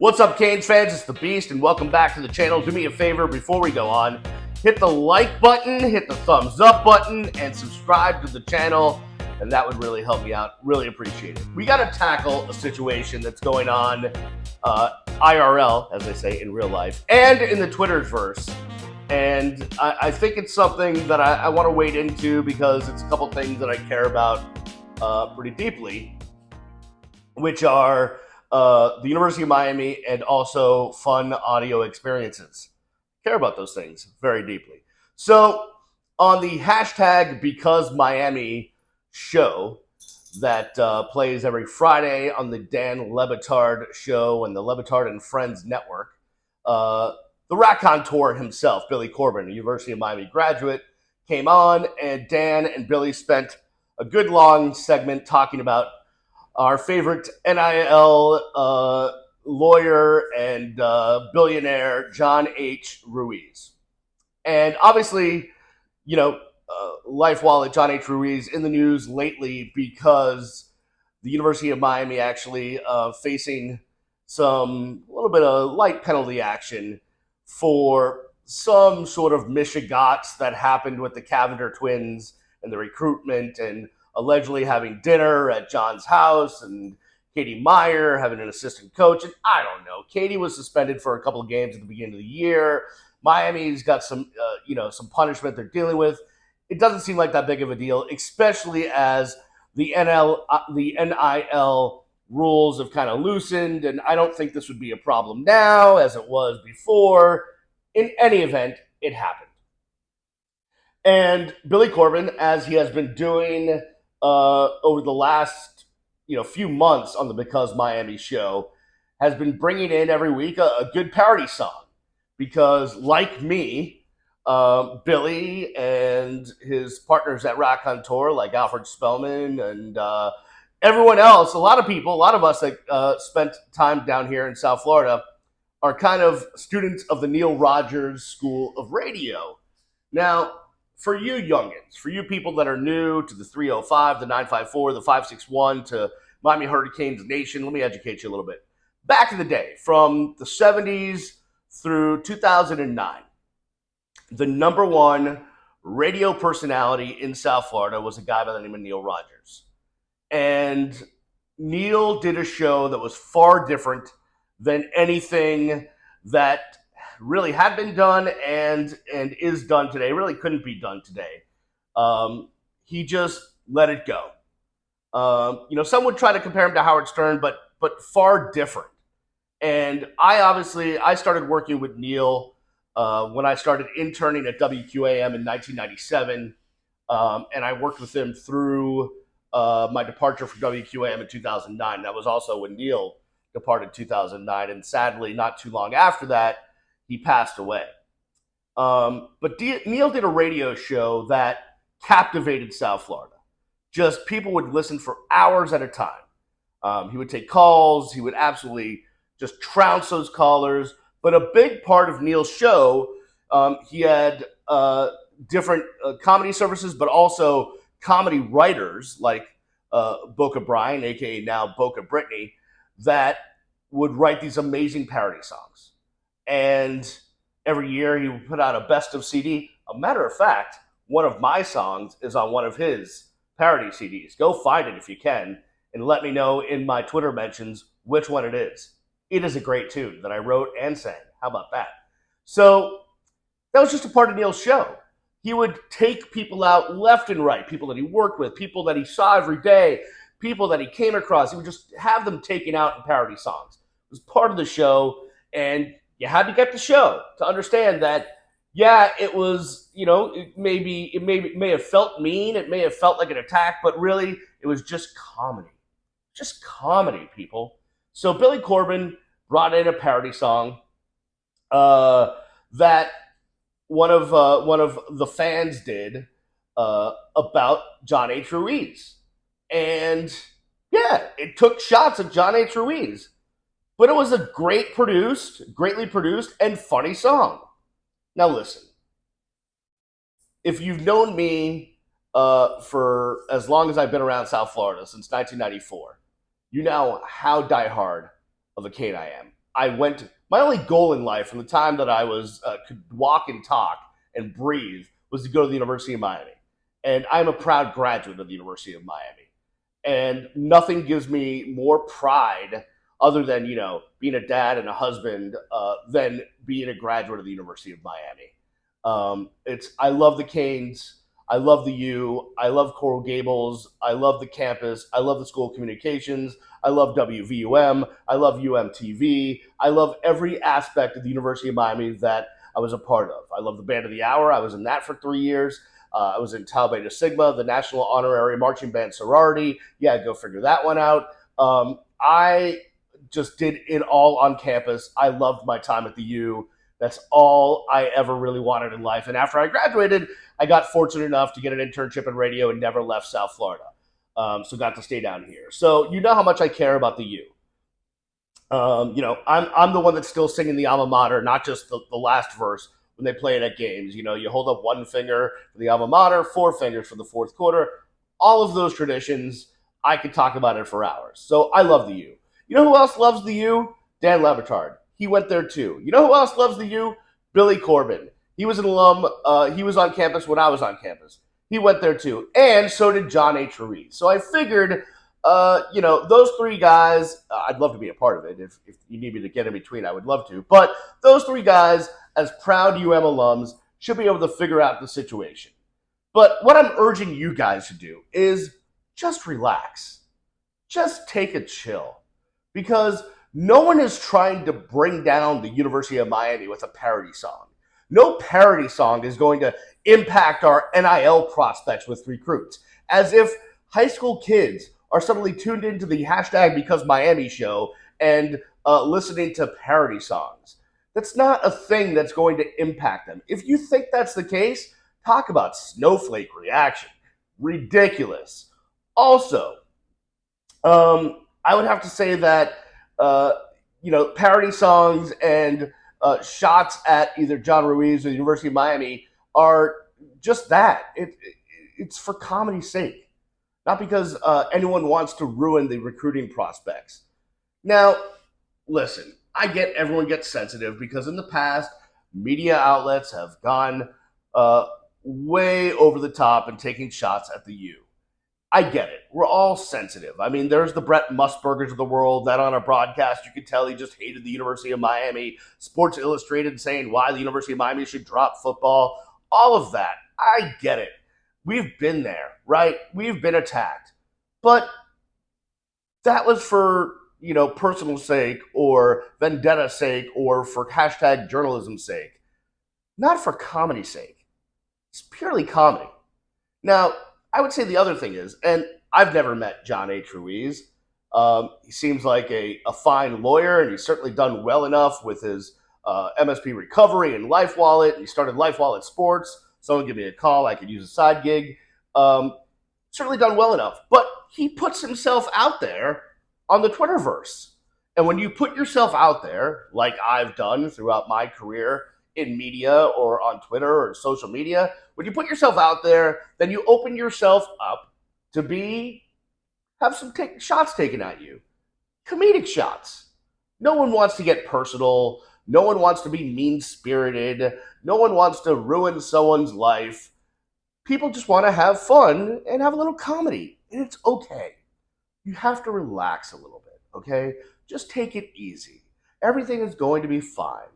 What's up, Canes fans? It's the Beast, and welcome back to the channel. Do me a favor before we go on. Hit the like button, hit the thumbs up button, and subscribe to the channel, and that would really help me out. Really appreciate it. We got to tackle a situation that's going on IRL, as they say, in real life, and in the Twitterverse. And I think it's something that I want to wade into because it's a couple things that I care about pretty deeply, which are the University of Miami and also fun audio experiences. Care about those things very deeply. So on the hashtag Because Miami show that plays every Friday on the Dan Batard show and the Batard and Friends network, the raconteur himself, Billy Corben, a University of Miami graduate, came on, and Dan and Billy spent a good long segment talking about our favorite NIL lawyer and billionaire, John H. Ruiz. And obviously, Life Wallet, John H. Ruiz, in the news lately because the University of Miami actually facing a little bit of light penalty action for some sort of mishigots that happened with the Cavender twins and the recruitment, and allegedly having dinner at John's house, and Katie Meyer having an assistant coach. And I don't know. Katie was suspended for a couple of games at the beginning of the year. Miami's got some punishment they're dealing with. It doesn't seem like that big of a deal, especially as the NIL rules have kind of loosened, and I don't think this would be a problem now as it was before. In any event, it happened. And Billy Corben, as he has been doing over the last few months on the Because Miami show, has been bringing in every week a good parody song. Because like me, Billy and his partners at Raconteur, like Alfred Spellman and everyone else, a lot of us that spent time down here in South Florida are kind of students of the Neil Rogers School of Radio. Now, for you youngins, for you people that are new to the 305, the 954, the 561, to Miami Hurricanes Nation, let me educate you a little bit. Back in the day, from the 70s through 2009, the number one radio personality in South Florida was a guy by the name of Neil Rogers. And Neil did a show that was far different than anything that really had been done and is done today. Really couldn't be done today. He just let it go. Some would try to compare him to Howard Stern, but far different. And I started working with Neil when I started interning at WQAM in 1997, and I worked with him through my departure from WQAM in 2009. That was also when Neil departed in 2009, and sadly, not too long after that, he passed away. But Neil did a radio show that captivated South Florida. Just people would listen for hours at a time. He would take calls. He would absolutely just trounce those callers. But a big part of Neil's show, he had different comedy services, but also comedy writers like Boca Brian, a.k.a. now Boca Brittany, that would write these amazing parody songs. And every year he would put out a best of CD. A matter of fact, one of my songs is on one of his parody CDs. Go find it if you can, and let me know in my Twitter mentions which one it is. It is a great tune that I wrote and sang. How about that? So that was just a part of Neil's show. He would take people out left and right, people that he worked with, people that he saw every day, people that he came across. He would just have them taken out in parody songs. It was part of the show, and you had to get the show to understand that, yeah, it was, it may have felt mean, it may have felt like an attack, but really, it was just comedy. Just comedy, people. So Billy Corben brought in a parody song that one of the fans did about John H. Ruiz. And yeah, it took shots at John H. Ruiz. But it was a greatly produced, and funny song. Now listen, if you've known me for as long as I've been around South Florida, since 1994, you know how diehard of a Cane I am. my only goal in life from the time that I was could walk and talk and breathe was to go to the University of Miami. And I'm a proud graduate of the University of Miami. And nothing gives me more pride other than, being a dad and a husband than being a graduate of the University of Miami. I love the Canes. I love the U. I love Coral Gables. I love the campus. I love the School of Communications. I love WVUM. I love UMTV. I love every aspect of the University of Miami that I was a part of. I love the Band of the Hour. I was in that for 3 years. I was in Tau Beta Sigma, the National Honorary Marching Band Sorority. Yeah, go figure that one out. I just did it all on campus. I loved my time at the U. That's all I ever really wanted in life. And after I graduated, I got fortunate enough to get an internship in radio and never left South Florida. So got to stay down here. So you know how much I care about the U. I'm the one that's still singing the alma mater, not just the last verse when they play it at games. You hold up one finger for the alma mater, 4 fingers for the fourth quarter. All of those traditions, I could talk about it for hours. So I love the U. You know who else loves the U? Dan Batard. He went there too. You know who else loves the U? Billy Corben. He was an alum. He was on campus when I was on campus. He went there too. And so did John H. Ruiz. So I figured, those 3 guys, I'd love to be a part of it. If you need me to get in between, I would love to. But those 3 guys, as proud UM alums, should be able to figure out the situation. But what I'm urging you guys to do is just relax. Just take a chill. Because no one is trying to bring down the University of Miami with a parody song. No parody song is going to impact our NIL prospects with recruits. As if high school kids are suddenly tuned into the #BecauseMiami show and listening to parody songs. That's not a thing that's going to impact them. If you think that's the case, talk about snowflake reaction. Ridiculous. Also, I would have to say that parody songs and shots at either John Ruiz or the University of Miami are just that. It's for comedy's sake, not because anyone wants to ruin the recruiting prospects. Now, listen, I get everyone gets sensitive because in the past, media outlets have gone way over the top and taking shots at the U. I get it. We're all sensitive. I mean, there's the Brett Musburgers of the world that on a broadcast, you could tell he just hated the University of Miami. Sports Illustrated saying why the University of Miami should drop football. All of that. I get it. We've been there, right? We've been attacked. But that was for, personal sake or vendetta sake or for #journalism's sake. Not for comedy's sake. It's purely comedy. Now, I would say the other thing is, and I've never met John H. Ruiz. He seems like a fine lawyer, and he's certainly done well enough with his MSP recovery and Life Wallet. He started Life Wallet Sports. Someone give me a call. I could use a side gig. Certainly done well enough. But he puts himself out there on the Twitterverse. And when you put yourself out there, like I've done throughout my career, in media or on Twitter or social media, when you put yourself out there, then you open yourself up to have some shots taken at you. Comedic shots. No one wants to get personal. No one wants to be mean-spirited. No one wants to ruin someone's life. People just want to have fun and have a little comedy. And it's okay. You have to relax a little bit, okay? Just take it easy. Everything is going to be fine.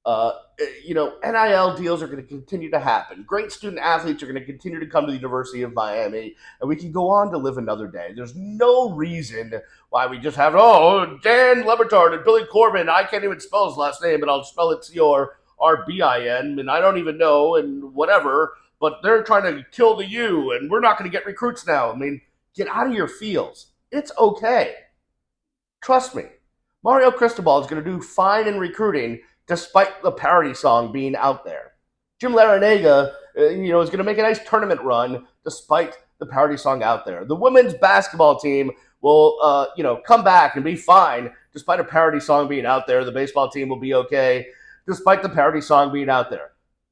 NIL deals are going to continue to happen. Great student athletes are going to continue to come to the University of Miami, and we can go on to live another day. There's no reason why we just have, Dan Batard and Billy Corben. I can't even spell his last name, but I'll spell it C-O-R-B-I-N, and I don't even know, and whatever, but they're trying to kill the U, and we're not going to get recruits now. I mean, get out of your fields. It's okay. Trust me. Mario Cristobal is going to do fine in recruiting despite the parody song being out there. Jim Larinaga, is going to make a nice tournament run despite the parody song out there. The women's basketball team will, come back and be fine despite a parody song being out there. The baseball team will be okay despite the parody song being out there.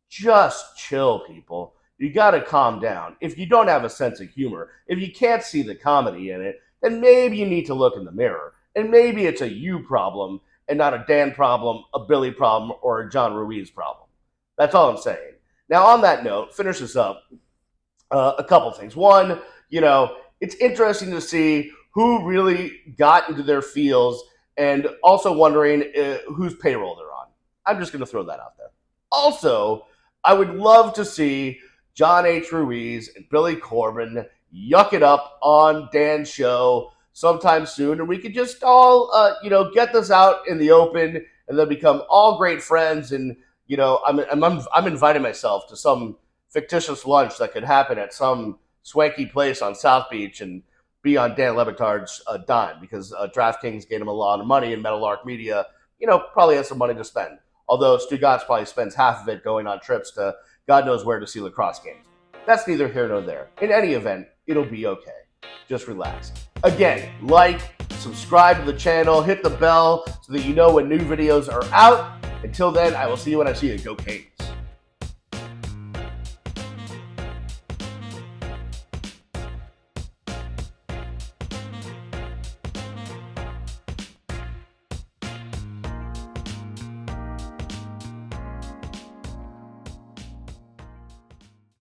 Just chill, people. You got to calm down. If you don't have a sense of humor, if you can't see the comedy in it, then maybe you need to look in the mirror. And maybe it's a you problem and not a Dan problem, a Billy problem, or a John Ruiz problem. That's all I'm saying. Now, on that note, finish this up. A couple things. One, it's interesting to see who really got into their fields, and also wondering whose payroll they're on. I'm just going to throw that out there. Also, I would love to see John H. Ruiz and Billy Corben yuck it up on Dan's show sometime soon, and we could just all, get this out in the open, and then become all great friends. And I'm inviting myself to some fictitious lunch that could happen at some swanky place on South Beach and be on Dan Le Batard's dime, because DraftKings gave him a lot of money, and Metal Arc Media, probably has some money to spend. Although Stugatz probably spends half of it going on trips to God knows where to see lacrosse games. That's neither here nor there. In any event, it'll be okay. Just relax. Again, subscribe to the channel, hit the bell so that you know when new videos are out. Until then, I will see you when I see you. Go Canes.